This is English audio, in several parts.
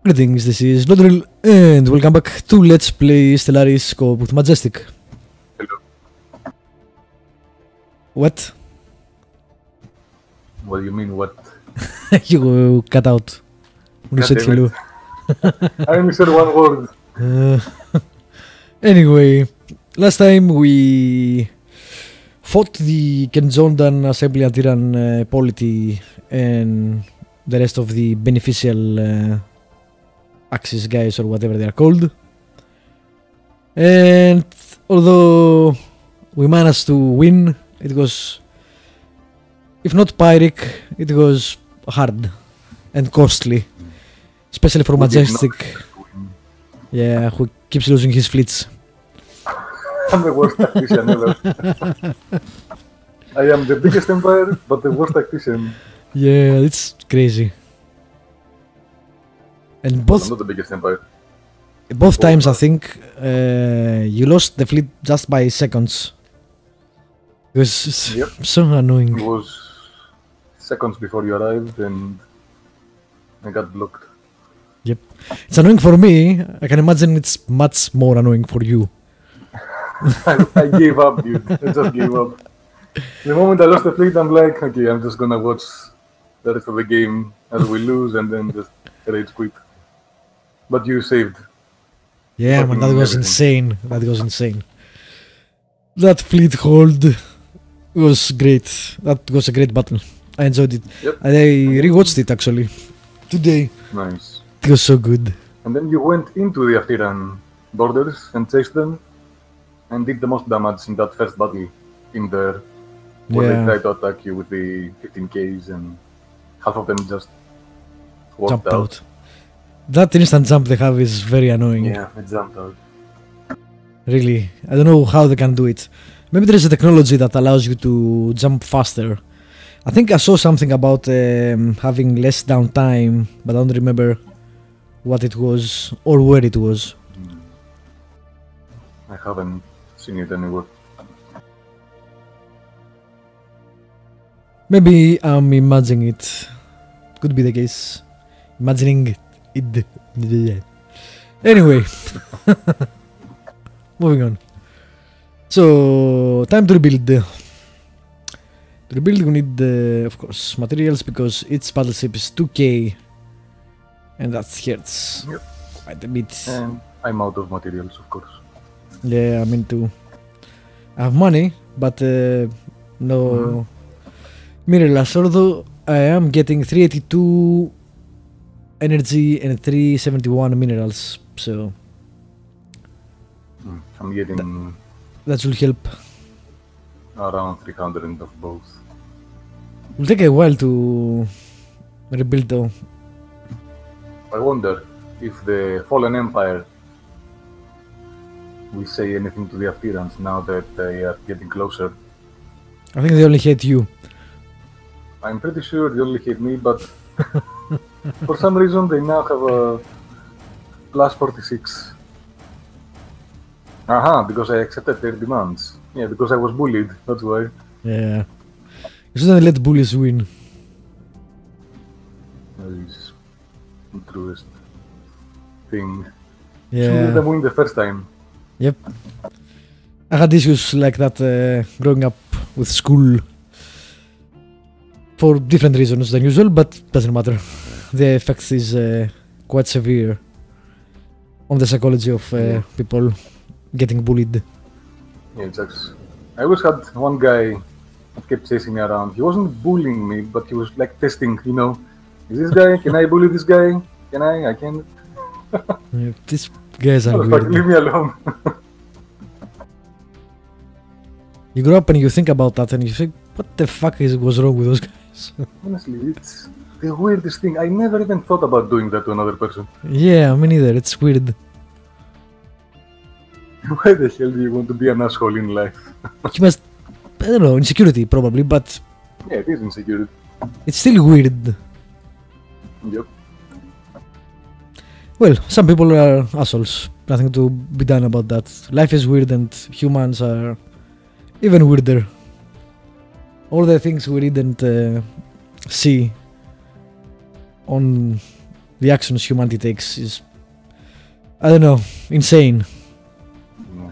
Greetings, this is Vlodril, and welcome back to Let's Play Stellaris Co-op with Majestic. Hello. What? What do you mean, what? You cut out when you said hello. I only said one word. Anyway, last time we fought the Kenzondan Assembly Antiran Polity and the rest of the beneficial Axis guys or whatever they are called. And although we managed to win, it was, if not Pyrrhic, it was hard and costly. Especially for Majestic. Yeah, who keeps losing his fleets. I'm the worst tactician ever. I am the biggest empire, but the worst tactician. Yeah, it's crazy. And I'm both not the biggest empire. times, I think, you lost the fleet just by seconds. It was Yep. so annoying. It was seconds before you arrived, and I got blocked. Yep. It's annoying for me. I can imagine it's much more annoying for you. I gave up, dude. I just gave up. The moment I lost the fleet, I'm like, okay, I'm just gonna watch the rest of the game as we lose, and then just rage quit. But you saved. Yeah, man, that Fucking was everything. insane. That was insane. That fleet hold was great. That was a great battle. I enjoyed it. Yep. I rewatched it actually today. Nice. It was so good. And then you went into the Aftiran borders and chased them, and did the most damage in that first battle in there, where Yeah. they tried to attack you with the 15Ks, and half of them just walked Jumped out. out. That instant jump they have is very annoying. Yeah, it jumped out. Really. I don't know how they can do it. Maybe there is a technology that allows you to jump faster. I think I saw something about having less downtime, but I don't remember what it was or where it was. I haven't seen it anywhere. Maybe I'm imagining it. Could be the case. Imagining it. Anyway. Moving on. So, time to rebuild. To rebuild we need, of course, materials because each battleship is 2k. And that hurts Yep. quite a bit. And I'm out of materials, of course. Yeah, I mean too. I have money, but no minerals. Although I am getting 382 energy and 371 minerals, so I'm getting that should help. around 300 of both. Will take a while to rebuild though. I wonder if the Fallen Empire will say anything to the Aftirans now that they are getting closer. I think they only hate you. I'm pretty sure they only hate me, but for some reason they now have a plus 46. Aha, because I accepted their demands. Yeah, because I was bullied, that's why. Yeah. You shouldn't let bullies win. That is the truest thing. Shouldn't let Yeah. them win the first time. Yep. I had issues like that growing up with school. For different reasons than usual, but doesn't matter. The effect is quite severe on the psychology of people getting bullied. Yeah, it sucks. I always had one guy that kept chasing me around. He wasn't bullying me, but he was like testing, you know. Is this guy, can I bully this guy? Can I? I can't. Yeah, these guys are Motherfucker, leave weird. me alone. You grow up and you think about that and you think, what the fuck was wrong with those guys? Honestly, it's the weirdest thing. I never even thought about doing that to another person. Yeah, me neither. It's weird. Why the hell do you want to be an asshole in life? You must, I don't know, insecurity probably, but Yeah, it is insecurity. it's still weird. Yep. Well, some people are assholes. Nothing to be done about that. Life is weird and humans are even weirder. All the things we didn't see on the actions humanity takes is, I don't know, insane.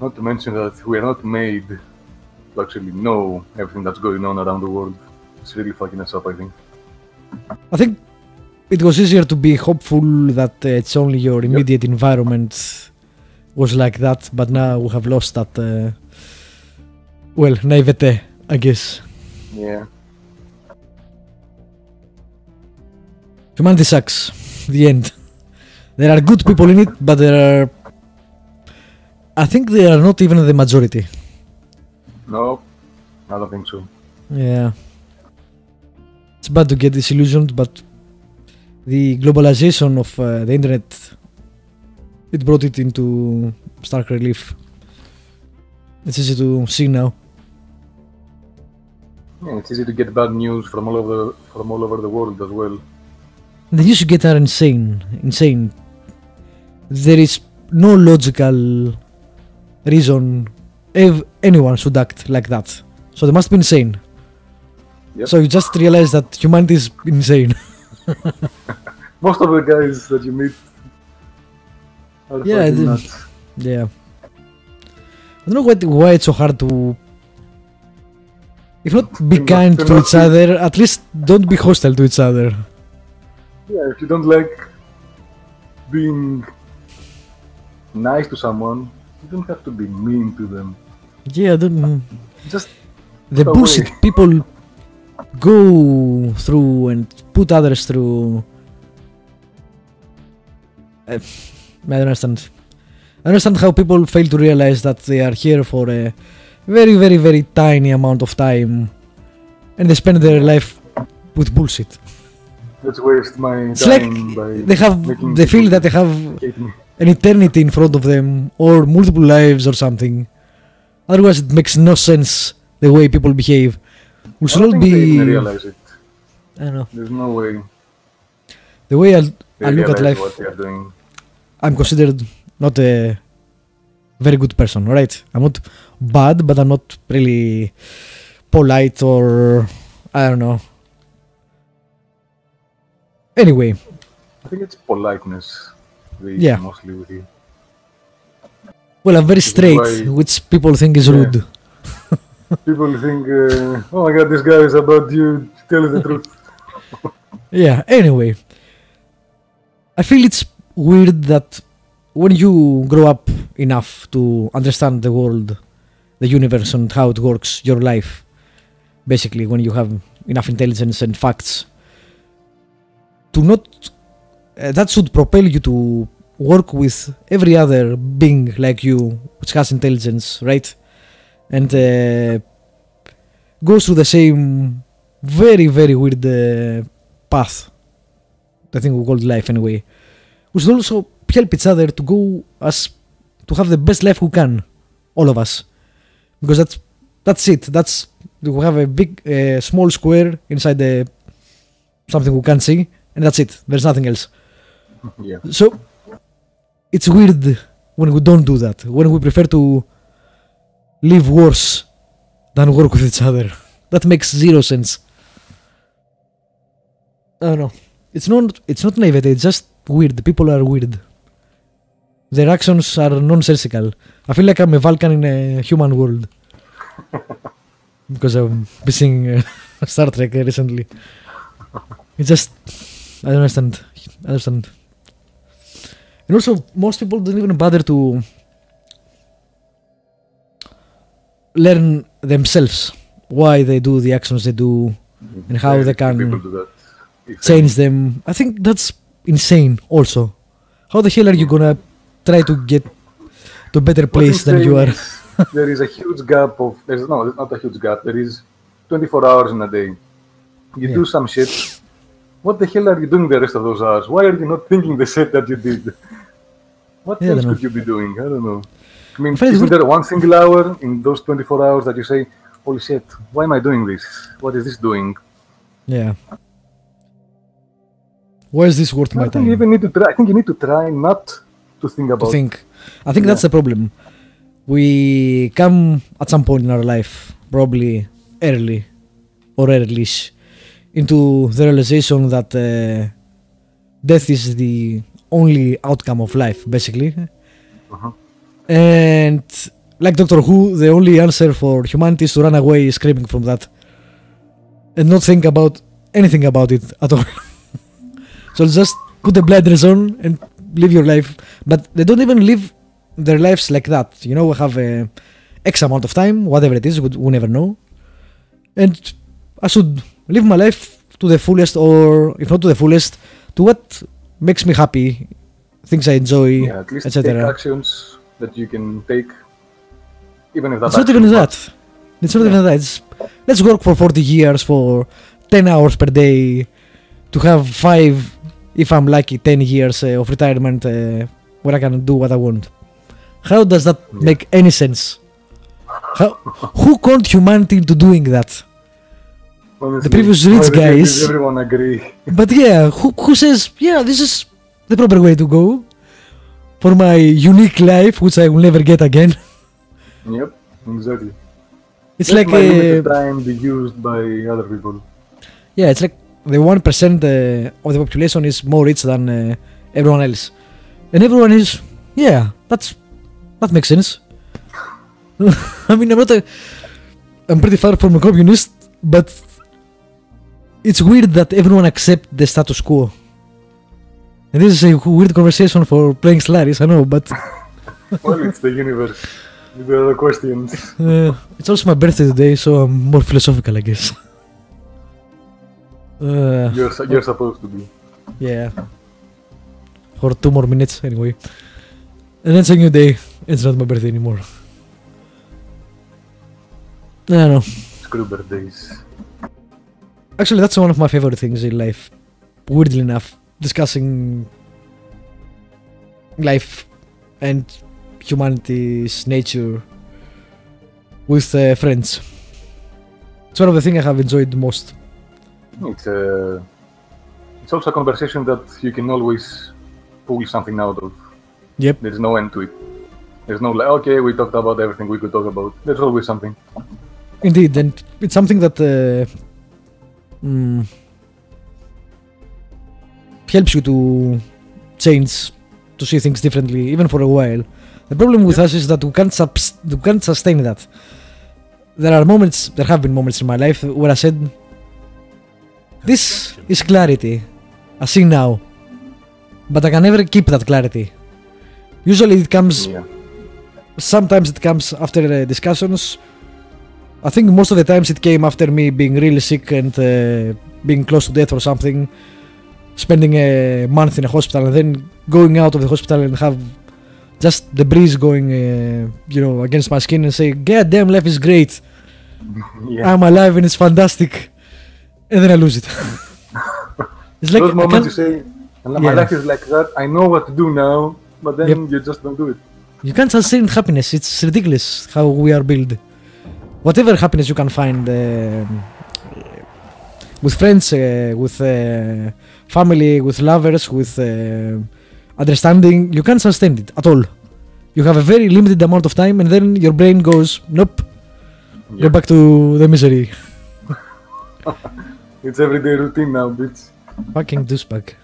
Not to mention that we are not made to actually know everything that's going on around the world. It's really fucking us up, I think. I think it was easier to be hopeful that it's only your immediate environment was like that, but now we have lost that, well, naivete, I guess. Yeah. Humanity sucks. The end. There are good people in it, but there are... I think they are not even the majority. No, I don't think so. Yeah. It's bad to get disillusioned, but the globalization of the internet, it brought it into stark relief. It's easy to see now. Yeah, it's easy to get bad news from all over the world as well. The news you get are insane. Insane. There is no logical reason anyone should act like that. So they must be insane. Yep. So you just realize that humanity is insane. Most of the guys that you meet are fucking nuts. Yeah. I don't know why it's so hard to... If not be kind to each other, at least don't be hostile to each other. Yeah, if you don't like being nice to someone, you don't have to be mean to them. Yeah, Just the bullshit people go through and put others through. I don't understand. I understand how people fail to realize that they are here for a very, very, very tiny amount of time and they spend their life with bullshit. Let's waste my It's time like they feel that they have an eternity in front of them or multiple lives or something. Otherwise it makes no sense the way people behave. We should all be... They even realize it. I don't know. There's no way. The way I look at life, what they are doing. I'm considered not a very good person, alright? I'm not bad, but I'm not really polite or... I don't know. Anyway. I think it's politeness. Mostly with you. Well, I'm very straight, which people think is rude. People think, oh my god, this guy is about you, tell us the truth. Yeah, anyway. I feel it's weird that when you grow up enough to understand the world, the universe and how it works, your life, basically when you have enough intelligence and facts, to not... that should propel you to work with every other being like you, which has intelligence, right? And goes through the same very, very weird path. I think we call it life anyway. We should also help each other to go to have the best life we can, all of us, because that's it. We have a big, small square inside something we can't see, and that's it. There's nothing else. Yeah. So it's weird when we don't do that. When we prefer to live worse than work with each other. That makes zero sense. I don't know. It's not naivete. It's just weird. People are weird. Their actions are nonsensical. I feel like I'm a Vulcan in a human world. Because I've been seeing Star Trek recently. It's just... I don't understand. And also, most people don't even bother to learn themselves why they do the actions they do and how they can change them. I think that's insane also. How the hell are you gonna try to get to a better place than you are? There is a huge gap of... it's not a huge gap. There is 24 hours in a day. You do some shit. What the hell are you doing the rest of those hours? Why are you not thinking the shit that you did? What else could you be doing? I don't know. I mean, isn't there one single hour in those 24 hours that you say, holy shit, why am I doing this? What is this doing? Yeah. Why is this worth my time? I think you need to try not to think about it. I think that's the problem. We come at some point in our life, probably early or early-ish, into the realization that death is the only outcome of life, basically. Uh-huh. And like Doctor Who, the only answer for humanity is to run away screaming from that. And not think about anything about it at all. So just put the blinders on and live your life. But they don't even live their lives like that. You know, we have X amount of time, whatever it is, we never know. And I should live my life to the fullest, or if not to the fullest, to what makes me happy, things I enjoy, Yeah, at least take etc. actions that you can take, even if that's It's not even that. It's not even that. It's, let's work for 40 years for 10 hours per day to have 5, if I'm lucky, 10 years of retirement where I can do what I want. How does that make any sense? Who conned humanity into doing that? Honestly, The previous rich guys. Everyone agree. But yeah, who says, yeah, this is the proper way to go for my unique life, which I will never get again? Yep, exactly. It's Let like my limited time be used by other people. yeah, it's like the 1% of the population is more rich than everyone else, and everyone is, yeah, that makes sense. I mean, I'm pretty far from a communist, but it's weird that everyone accepts the status quo. And this is a weird conversation for playing Stellaris, I know, but Well, it's the universe. There are the questions. it's also my birthday today, so I'm more philosophical, I guess. You're supposed to be. Yeah. For 2 more minutes, anyway. And then it's a new day. It's not my birthday anymore. I don't know. Screw birthdays. Actually, that's one of my favorite things in life. Weirdly enough, discussing life and humanity's nature with friends. It's one of the things I have enjoyed the most. It's also a conversation that you can always pull something out of. Yep. There's no end to it. There's no like, okay, we talked about everything we could talk about. There's always something. Indeed, and it's something that helps you to change, to see things differently, even for a while. The problem with us is that we can't sustain that. There have been moments in my life where I said, this is clarity, I see now, but I can never keep that clarity. Usually it comes, sometimes it comes after discussions. I think most of the times it came after me being really sick and being close to death or something, spending a month in a hospital and then going out of the hospital and have just the breeze going, against my skin and say, God damn, life is great. I'm alive and it's fantastic. And then I lose it. It's like those moments you say, my life is like that, I know what to do now, but then you just don't do it. You can't sustain happiness. It's ridiculous how we are built. Whatever happiness you can find with friends, with family, with lovers, with understanding, you can't sustain it at all. You have a very limited amount of time and then your brain goes, nope, go back to the misery. It's everyday routine now, bitch. Fucking douchebag.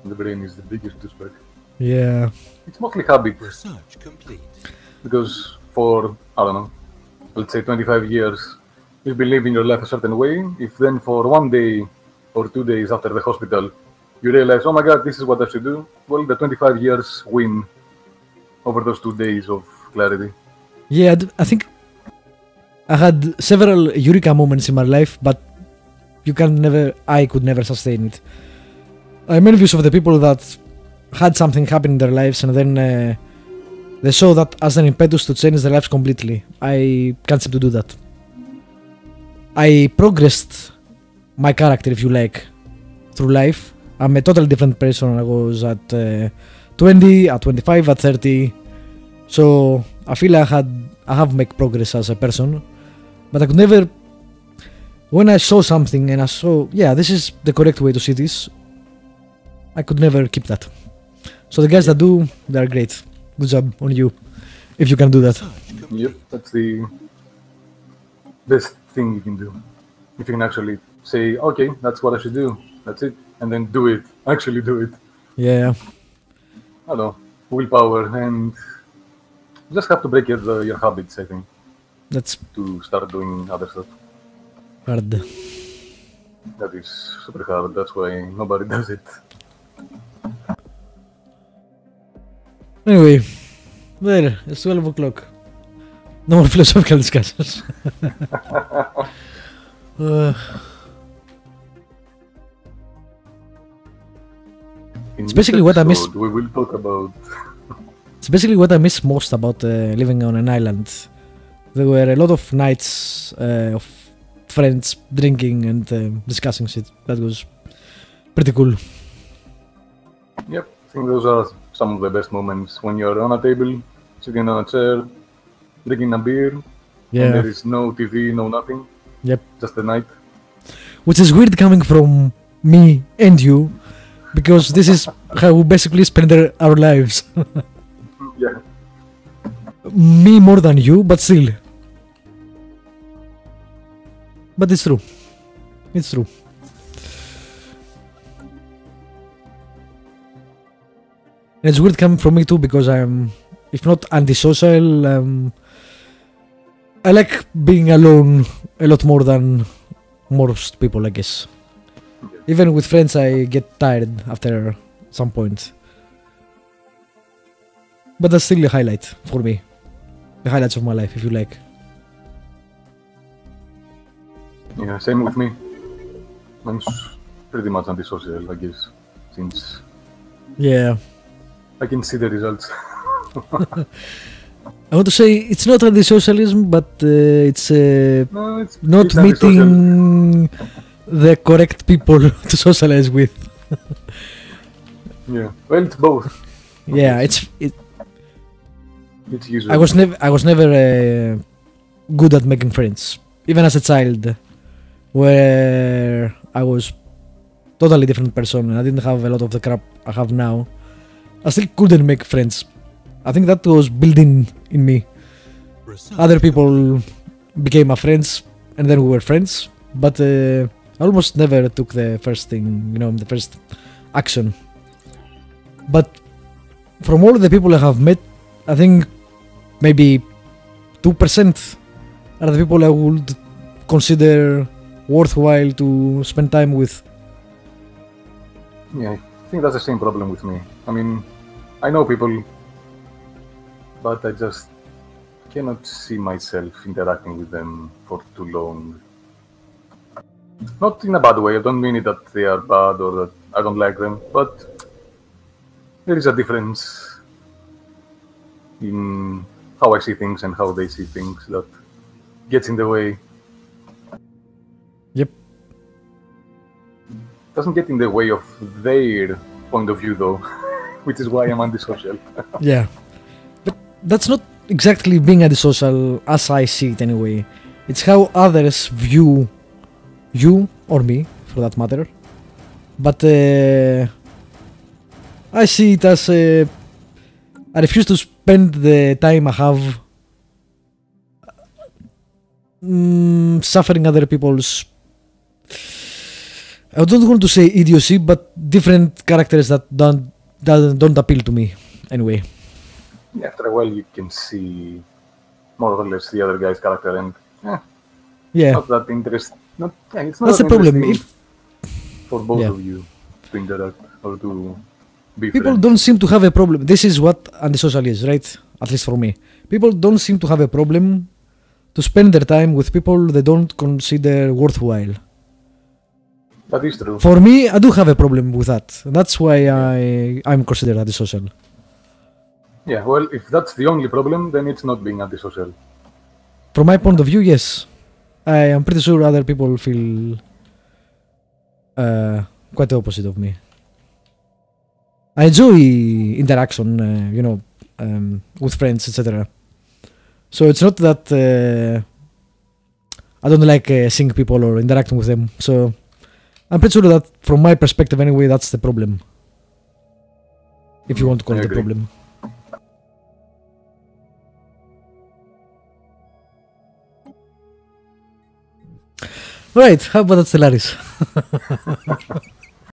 The brain is the biggest douchebag. Yeah. It's mostly habit. Research complete. Because for, I don't know, let's say 25 years, you've been living your life a certain way. If then for 1 day or 2 days after the hospital, you realize, oh my god, this is what I should do, well, the 25 years win over those 2 days of clarity. Yeah, I think I had several eureka moments in my life, but I could never sustain it. I'm envious of the people that had something happen in their lives and then they saw that as an impetus to change their lives completely. I can't seem to do that. I progressed my character, if you like, through life. I'm a totally different person I was at 20, at 25, at 30. So I feel I have made progress as a person. But I could never, when I saw something and I saw, yeah, this is the correct way to see this, I could never keep that. So the guys that do, they're great. Good job on you, if you can do that. Yep, that's the best thing you can do. If you can actually say, okay, that's what I should do, that's it, and then do it. Actually do it. Yeah. I don't know, willpower, and you just have to break your habits, I think, That's to start doing other stuff. hard. That is super hard, that's why nobody does it. Anyway, there, it's 12 o'clock. No more philosophical discussions. In It's this basically what I miss. episode, we will talk about... It's basically what I miss most about living on an island. There were a lot of nights of friends drinking and discussing shit. That was pretty cool. Yep, I think those are some of the best moments when you're on a table, sitting on a chair, drinking a beer, and Yeah. there is no TV, no nothing, Yep. just the night. Which is weird coming from me and you, because this is how we basically spend our lives. Yeah. Me more than you, but still. But it's true. It's true. And it's weird coming from me too, because I'm, if not antisocial, I like being alone a lot more than most people, I guess. Even with friends, I get tired after some point. But that's still a highlight for me. The highlights of my life, if you like. Yeah, same with me. I'm pretty much antisocial, I guess, since Yeah. I can see the results. I want to say it's not anti-socialism, but it's No, it's not antisocial. meeting the correct people to socialize with. Yeah, well, it's both. Yeah, it's It's I was never good at making friends, even as a child, where I was totally different person and I didn't have a lot of the crap I have now. I still couldn't make friends. I think that was built in me. Other people became my friends and then we were friends, but I almost never took the first thing, the first action. But from all the people I have met, I think maybe 2% are the people I would consider worthwhile to spend time with. Yeah, I think that's the same problem with me. I mean, I know people, but I just cannot see myself interacting with them for too long. Not in a bad way, I don't mean it that they are bad or that I don't like them, but there is a difference in how I see things and how they see things that gets in the way. Yep. Doesn't get in the way of their point of view though, which is why I'm antisocial. Yeah. But that's not exactly being antisocial as I see it anyway. It's how others view you or me, for that matter. But I see it as I refuse to spend the time I have suffering other people's, I don't want to say idiocy, but different characters that don't appeal to me anyway. Yeah, after a while you can see more or less the other guy's character and Yeah, not that interesting. It's not that's the that problem. interesting If for both Yeah. of you to interact or to be people friends. don't seem to have a problem, this is what antisocial is, right? At least for me. People don't seem to have a problem to spend their time with people they don't consider worthwhile. That is true. For me, I do have a problem with that. That's why I'm considered antisocial. Yeah, well, if that's the only problem, then it's not being antisocial. From my point of view, yes. I am pretty sure other people feel quite the opposite of me. I enjoy interaction, with friends, etc. So it's not that I don't like seeing people or interacting with them. So I'm pretty sure that from my perspective anyway, that's the problem. If you want to call I it a agree. problem. Right, how about Stellaris?